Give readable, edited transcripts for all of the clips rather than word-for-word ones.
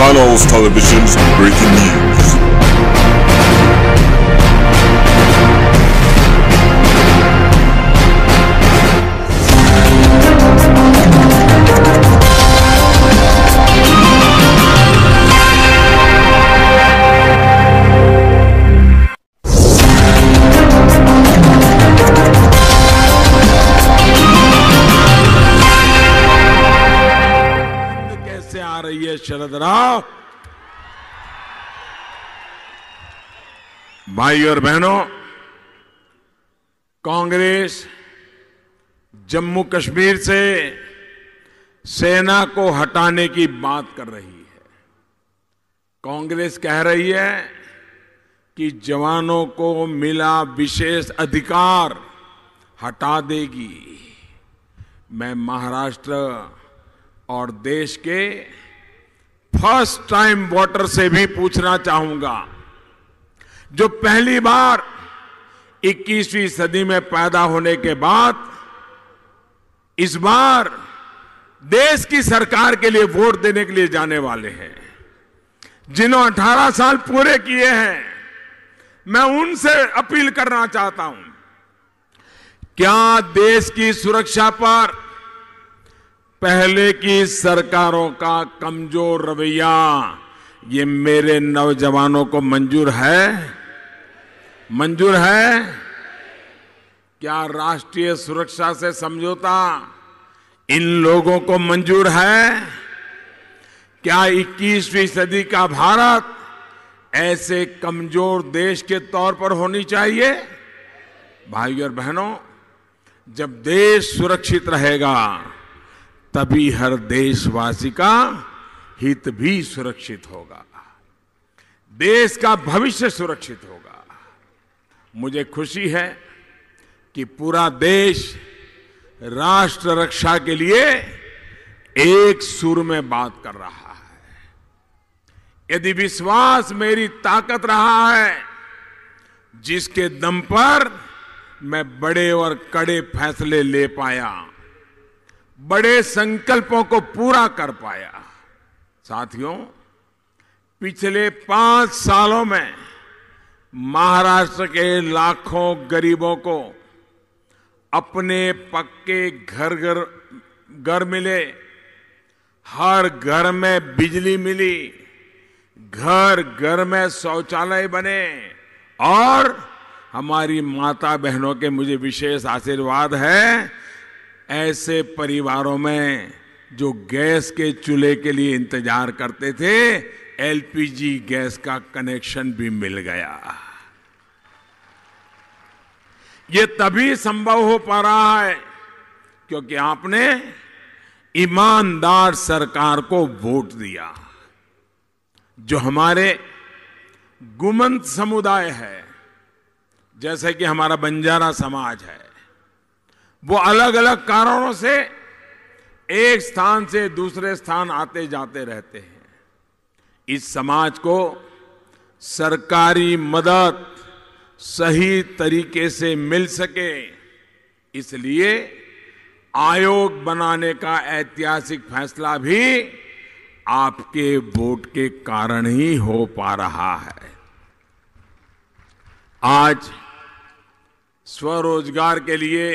Channels Television's breaking news. आ रही है शरद राव। भाई और बहनों, कांग्रेस जम्मू कश्मीर से सेना को हटाने की बात कर रही है। कांग्रेस कह रही है कि जवानों को मिला विशेष अधिकार हटा देगी। मैं महाराष्ट्र और देश के फर्स्ट टाइम वोटर से भी पूछना चाहूंगा, जो पहली बार 21वीं सदी में पैदा होने के बाद इस बार देश की सरकार के लिए वोट देने के लिए जाने वाले हैं, जिन्होंने 18 साल पूरे किए हैं, मैं उनसे अपील करना चाहता हूं, क्या देश की सुरक्षा पर पहले की सरकारों का कमजोर रवैया ये मेरे नौजवानों को मंजूर है? मंजूर है? क्या राष्ट्रीय सुरक्षा से समझौता इन लोगों को मंजूर है? क्या 21वीं सदी का भारत ऐसे कमजोर देश के तौर पर होनी चाहिए? भाई और बहनों, जब देश सुरक्षित रहेगा तभी हर देशवासी का हित भी सुरक्षित होगा, देश का भविष्य सुरक्षित होगा। मुझे खुशी है कि पूरा देश राष्ट्र रक्षा के लिए एक सुर में बात कर रहा है। यदि विश्वास मेरी ताकत रहा है, जिसके दम पर मैं बड़े और कड़े फैसले ले पाया, बड़े संकल्पों को पूरा कर पाया। साथियों, पिछले 5 सालों में महाराष्ट्र के लाखों गरीबों को अपने पक्के घर मिले, हर घर में बिजली मिली, घर घर में शौचालय बने, और हमारी माता बहनों के मुझे विशेष आशीर्वाद है, ऐसे परिवारों में जो गैस के चूल्हे के लिए इंतजार करते थे, एलपीजी गैस का कनेक्शन भी मिल गया। ये तभी संभव हो पा रहा है क्योंकि आपने ईमानदार सरकार को वोट दिया। जो हमारे गुमंत समुदाय है, जैसे कि हमारा बंजारा समाज है, वो अलग अलग कारणों से एक स्थान से दूसरे स्थान आते जाते रहते हैं। इस समाज को सरकारी मदद सही तरीके से मिल सके, इसलिए आयोग बनाने का ऐतिहासिक फैसला भी आपके वोट के कारण ही हो पा रहा है। आज स्वरोजगार के लिए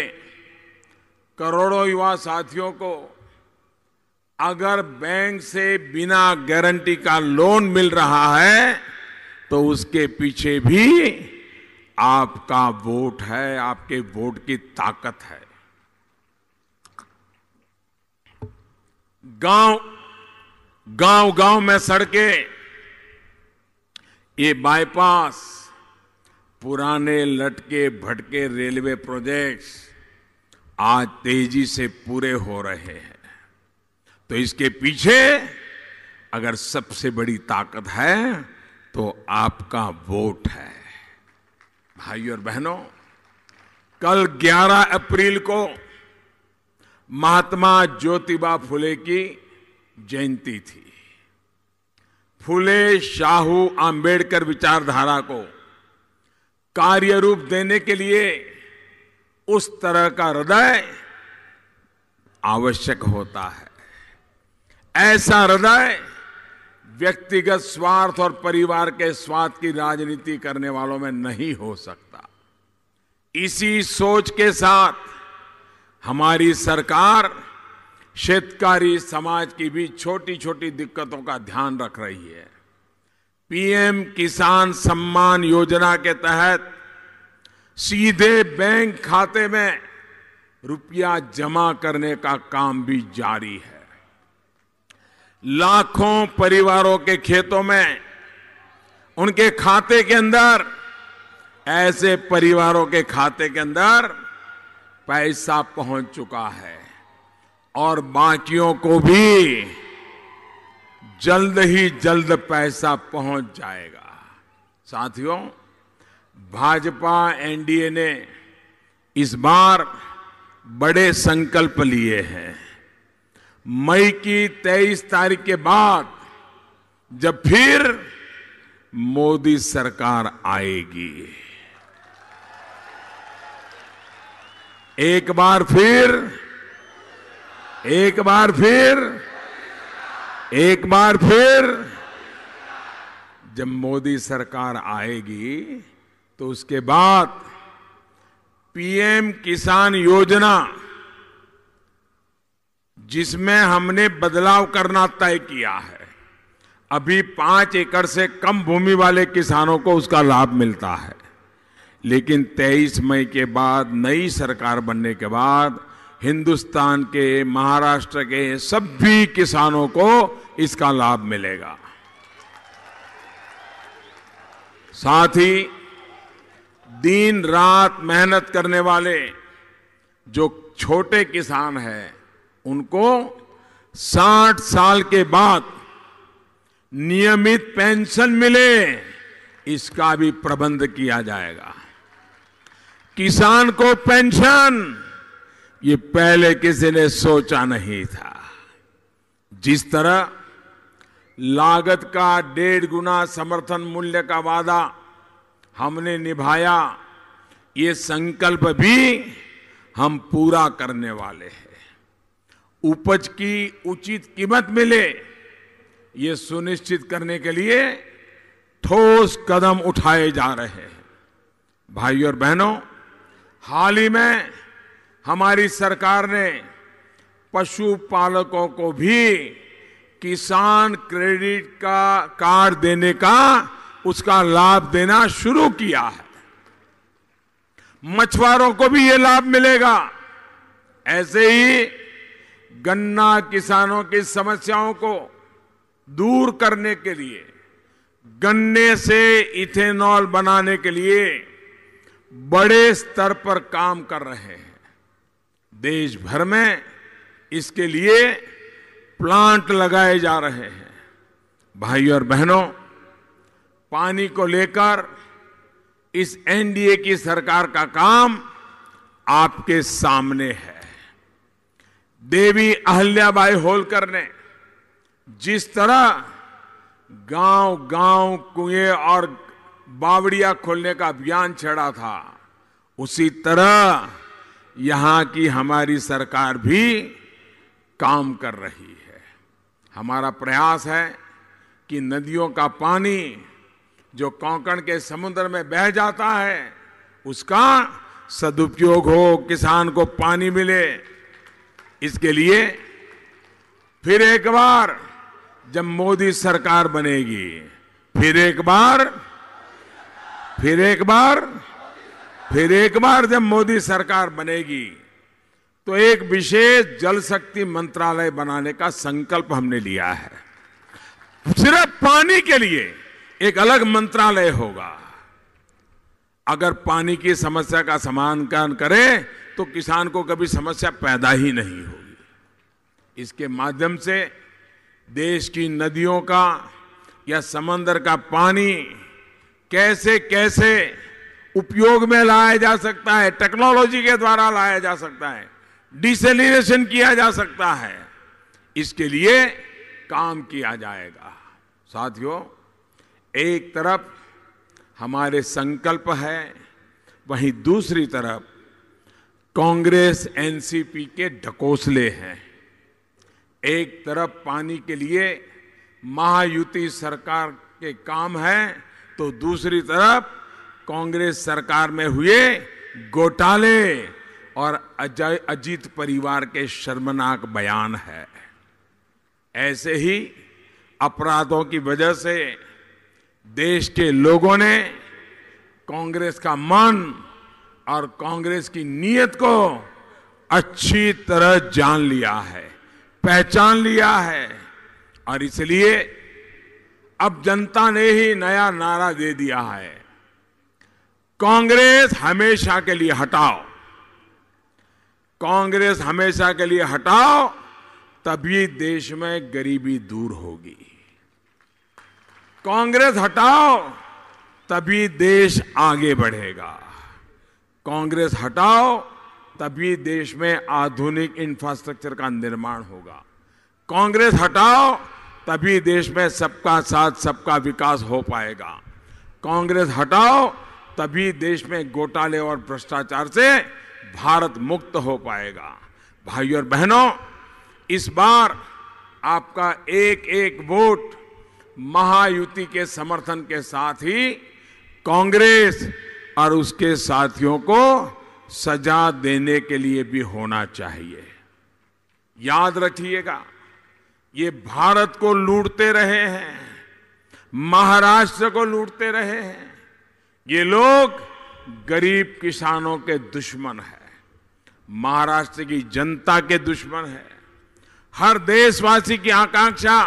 करोड़ों युवा साथियों को अगर बैंक से बिना गारंटी का लोन मिल रहा है, तो उसके पीछे भी आपका वोट है, आपके वोट की ताकत है। गांव में सड़कें, ये बाईपास, पुराने लटके भटके रेलवे प्रोजेक्ट्स आज तेजी से पूरे हो रहे हैं। तो इसके पीछे अगर सबसे बड़ी ताकत है तो आपका वोट है। भाई और बहनों, कल 11 अप्रैल को महात्मा ज्योतिबा फुले की जयंती थी। फुले शाहू आंबेडकर विचारधारा को कार्य रूप देने के लिए उस तरह का हृदय आवश्यक होता है। ऐसा हृदय व्यक्तिगत स्वार्थ और परिवार के स्वार्थ की राजनीति करने वालों में नहीं हो सकता। इसी सोच के साथ हमारी सरकार शेतकारी समाज की भी छोटी छोटी दिक्कतों का ध्यान रख रही है। पीएम किसान सम्मान योजना के तहत सीधे बैंक खाते में रुपया जमा करने का काम भी जारी है। लाखों परिवारों के खेतों में, उनके खाते के अंदर, ऐसे परिवारों के खाते के अंदर पैसा पहुंच चुका है और बाकियों को भी जल्द ही जल्द पैसा पहुंच जाएगा। साथियों, भाजपा एनडीए ने इस बार बड़े संकल्प लिए हैं। मई की 23 तारीख के बाद जब फिर मोदी सरकार आएगी, एक बार फिर जब मोदी सरकार आएगी तो उसके बाद पीएम किसान योजना, जिसमें हमने बदलाव करना तय किया है, अभी 5 एकड़ से कम भूमि वाले किसानों को उसका लाभ मिलता है, लेकिन 23 मई के बाद नई सरकार बनने के बाद हिंदुस्तान के, महाराष्ट्र के सभी किसानों को इसका लाभ मिलेगा। साथ ही दिन रात मेहनत करने वाले जो छोटे किसान हैं, उनको 60 साल के बाद नियमित पेंशन मिले, इसका भी प्रबंध किया जाएगा। किसान को पेंशन, ये पहले किसी ने सोचा नहीं था। जिस तरह लागत का 1.5 गुना समर्थन मूल्य का वादा हमने निभाया, ये संकल्प भी हम पूरा करने वाले हैं। उपज की उचित कीमत मिले, ये सुनिश्चित करने के लिए ठोस कदम उठाए जा रहे हैं। भाइयों और बहनों, हाल ही में हमारी सरकार ने पशुपालकों को भी किसान क्रेडिट का कार्ड देने का, उसका लाभ देना शुरू किया है। मछुआरों को भी ये लाभ मिलेगा। ऐसे ही गन्ना किसानों की समस्याओं को दूर करने के लिए, गन्ने से इथेनॉल बनाने के लिए बड़े स्तर पर काम कर रहे हैं। देश भर में इसके लिए प्लांट लगाए जा रहे हैं। भाइयों और बहनों, पानी को लेकर इस एनडीए की सरकार का काम आपके सामने है। देवी अहिल्याबाई होलकर ने जिस तरह गांव-गांव कुएं और बावड़ियां खोलने का अभियान छेड़ा था, उसी तरह यहां की हमारी सरकार भी काम कर रही है। हमारा प्रयास है कि नदियों का पानी जो कोंकण के समुद्र में बह जाता है, उसका सदुपयोग हो, किसान को पानी मिले। इसके लिए फिर एक बार जब मोदी सरकार बनेगी, फिर एक बार जब मोदी सरकार बनेगी, तो एक विशेष जल शक्ति मंत्रालय बनाने का संकल्प हमने लिया है। सिर्फ पानी के लिए एक अलग मंत्रालय होगा। अगर पानी की समस्या का समाधान करें तो किसान को कभी समस्या पैदा ही नहीं होगी। इसके माध्यम से देश की नदियों का या समंदर का पानी कैसे कैसे उपयोग में लाया जा सकता है, टेक्नोलॉजी के द्वारा लाया जा सकता है, डिसैलिनेशन किया जा सकता है, इसके लिए काम किया जाएगा। साथियों, एक तरफ हमारे संकल्प है, वहीं दूसरी तरफ कांग्रेस एनसीपी के ढकोसले हैं। एक तरफ पानी के लिए महायुति सरकार के काम है, तो दूसरी तरफ कांग्रेस सरकार में हुए घोटाले और अजीत परिवार के शर्मनाक बयान है। ऐसे ही अपराधों की वजह से देश के लोगों ने कांग्रेस का मन और कांग्रेस की नीयत को अच्छी तरह जान लिया है, पहचान लिया है, और इसलिए अब जनता ने ही नया नारा दे दिया है, कांग्रेस हमेशा के लिए हटाओ, कांग्रेस हमेशा के लिए हटाओ, तभी देश में गरीबी दूर होगी। कांग्रेस हटाओ, तभी देश आगे बढ़ेगा। कांग्रेस हटाओ, तभी देश में आधुनिक इंफ्रास्ट्रक्चर का निर्माण होगा। कांग्रेस हटाओ, तभी देश में सबका साथ सबका विकास हो पाएगा। कांग्रेस हटाओ, तभी देश में घोटाले और भ्रष्टाचार से भारत मुक्त हो पाएगा। भाइयों और बहनों, इस बार आपका एक एक वोट महायुति के समर्थन के साथ ही कांग्रेस और उसके साथियों को सजा देने के लिए भी होना चाहिए। याद रखिएगा, ये भारत को लूटते रहे हैं, महाराष्ट्र को लूटते रहे हैं। ये लोग गरीब किसानों के दुश्मन हैं, महाराष्ट्र की जनता के दुश्मन हैं। हर देशवासी की आकांक्षा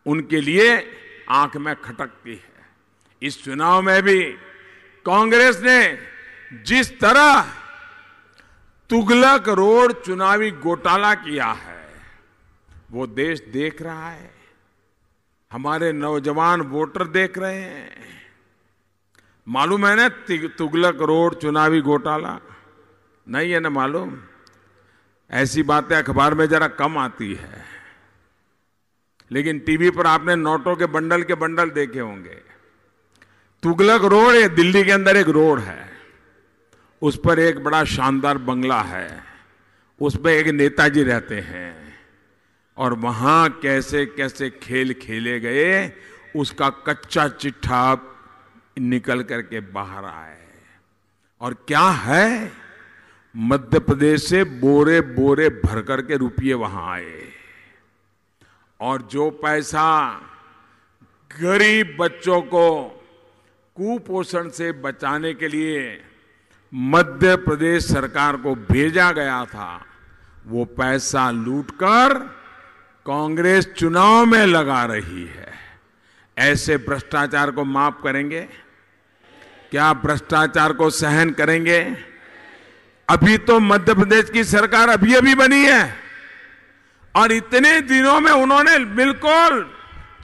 उनके लिए आंख में खटकती है। इस चुनाव में भी कांग्रेस ने जिस तरह तुगलक रोड चुनावी घोटाला किया है, वो देश देख रहा है, हमारे नौजवान वोटर देख रहे हैं। मालूम है ना तुगलक रोड चुनावी घोटाला? नहीं है ना मालूम? ऐसी बातें अखबार में जरा कम आती है, लेकिन टीवी पर आपने नोटों के बंडल देखे होंगे। तुगलक रोड ये दिल्ली के अंदर एक रोड है, उस पर एक बड़ा शानदार बंगला है, उसमें एक नेताजी रहते हैं, और वहां कैसे कैसे खेल खेले गए उसका कच्चा चिट्ठा निकल करके बाहर आए। और क्या है, मध्य प्रदेश से बोरे बोरे भर करके रुपये वहां आए, और जो पैसा गरीब बच्चों को कुपोषण से बचाने के लिए मध्य प्रदेश सरकार को भेजा गया था, वो पैसा लूटकर कांग्रेस चुनाव में लगा रही है। ऐसे भ्रष्टाचार को माफ करेंगे? क्या भ्रष्टाचार को सहन करेंगे? अभी तो मध्य प्रदेश की सरकार अभी बनी है, और इतने दिनों में उन्होंने बिल्कुल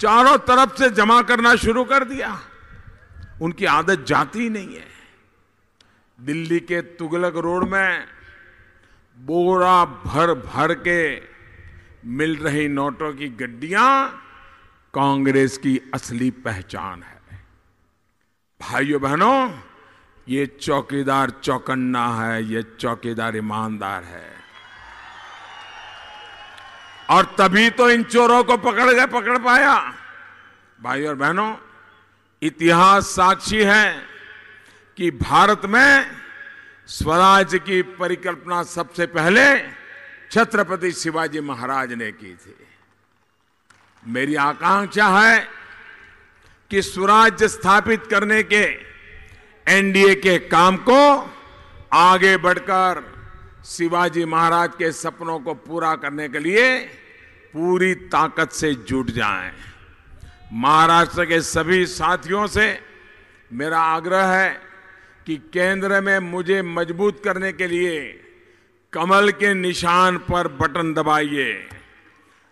चारों तरफ से जमा करना शुरू कर दिया। उनकी आदत जाती ही नहीं है। दिल्ली के तुगलक रोड में बोरा भर भर के मिल रही नोटों की गड्डियां कांग्रेस की असली पहचान है। भाइयों बहनों, ये चौकीदार चौकन्ना है, ये चौकीदार ईमानदार है, और तभी तो इन चोरों को पकड़ पाया। भाइयों और बहनों, इतिहास साक्षी है कि भारत में स्वराज की परिकल्पना सबसे पहले छत्रपति शिवाजी महाराज ने की थी। मेरी आकांक्षा है कि स्वराज्य स्थापित करने के एनडीए के काम को आगे बढ़कर शिवाजी महाराज के सपनों को पूरा करने के लिए पूरी ताकत से जुट जाएं। महाराष्ट्र के सभी साथियों से मेरा आग्रह है कि केंद्र में मुझे मजबूत करने के लिए कमल के निशान पर बटन दबाइए।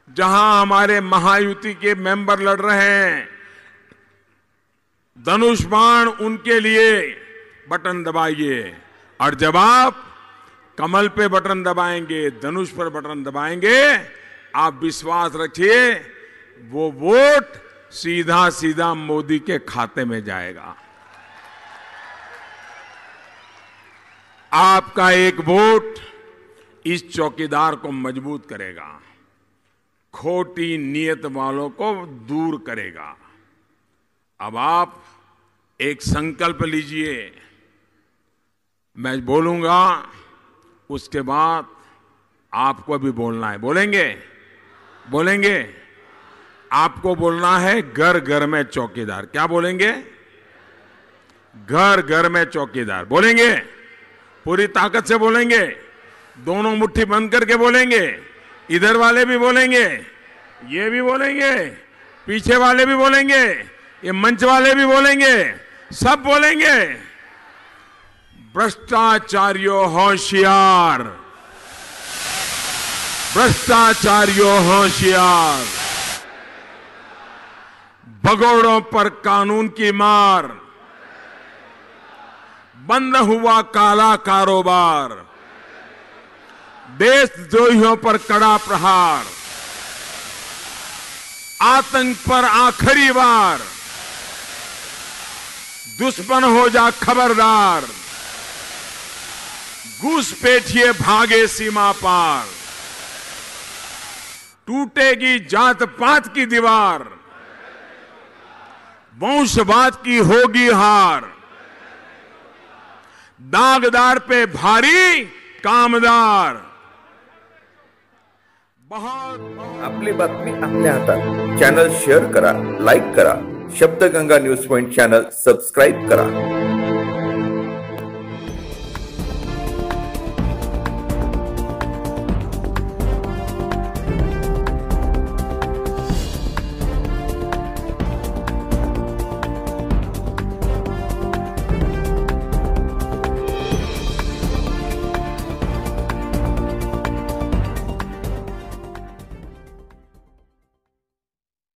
जहां हमारे महायुति के मेंबर लड़ रहे हैं, धनुष बाण उनके लिए बटन दबाइए, और जब आप कमल पे बटन दबाएंगे, धनुष पर बटन दबाएंगे, आप विश्वास रखिए वो वोट सीधा सीधा मोदी के खाते में जाएगा। आपका एक वोट इस चौकीदार को मजबूत करेगा। खोटी नीयत वालों को दूर करेगा। अब आप एक संकल्प लीजिए, मैं बोलूंगा उसके बाद आपको भी बोलना है। बोलेंगे? बोलेंगे? आपको बोलना है घर घर में चौकीदार। क्या बोलेंगे? घर घर में चौकीदार। बोलेंगे? पूरी ताकत से बोलेंगे, दोनों मुट्ठी बंद करके बोलेंगे। इधर वाले भी बोलेंगे, ये भी बोलेंगे, पीछे वाले भी बोलेंगे, ये मंच वाले भी बोलेंगे, सब बोलेंगे। भ्रष्टाचारियों होशियार, भ्रष्टाचारियों होशियार, भगोड़ों पर कानून की मार, बंद हुआ काला कारोबार, देशद्रोहियों पर कड़ा प्रहार, आतंक पर आखिरी वार, दुश्मन हो जा खबरदार, घुसपैठिए भागे सीमा पार, टूटेगी जात पात की दीवार, वंशवाद की होगी हार, दागदार पे भारी कामदार। आपली बातमी आपल्या हातात। चॅनल शेअर करा, लाईक करा, Shabdganga news point channel subscribe करा।